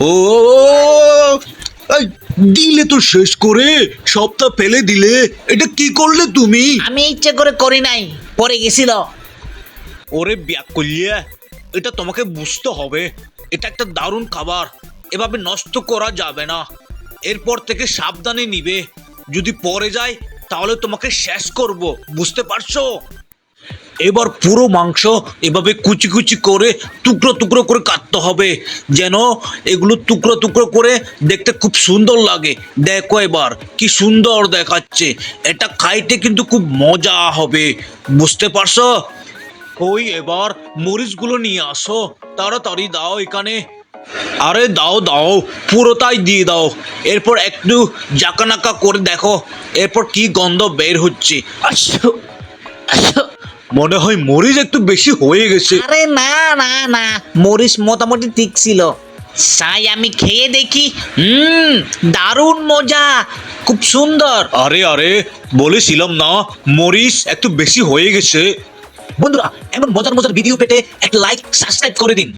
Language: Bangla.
ও এই, দিলে তো শেষ করে সবটা ফেলে দিলে। এটা কি করলে তুমি? আমি ইচ্ছে করে করি নাই, পরে গেছিল। ওরে ব্যাকুলিয়া, এটা তোমাকে বুঝতে হবে। এটা একটা দারুণ খাবার, এভাবে নষ্ট করা যাবে না। এরপর থেকে সাবধানে নিবে, যদি পড়ে যায় তাহলে তোমাকে শেষ করব, বুঝতে পারছো? এবার পুরো মাংস এভাবে কুচি কুচি করে টুকরো টুকরো করে কাটতে হবে, যেন এগুলো টুকরো টুকরো করে দেখতে খুব সুন্দর লাগে। দেখো এবার কি সুন্দর দেখাচ্ছে। এটা খাইতে কিন্তু খুব মজা হবে, বুঝতে পারছো? ওই এবার মরিচগুলো নিয়ে আসো, তাড়াতাড়ি দাও এখানে। আরে দাও দাও, পুরোটাই দিয়ে দাও। এরপর একটু জাকানাকা করে দেখো, এরপর কি গন্ধ বের হচ্ছে। আচ্ছা, আচ্ছা। মনে হয় মরিচ একটু বেশি হয়ে গেছে। আরে না না না, মরিচ মোটামুটি ঠিক ছিল। সাই আমি খেয়ে দেখি। দারুণ মজা, খুব সুন্দর। আরে আরে, বলেছিলাম না মরিচ একটু বেশি হয়ে গেছে। বন্ধুরা, এমন মজার মজার ভিডিও পেতে একটা লাইক সাবস্ক্রাইব করে দিন।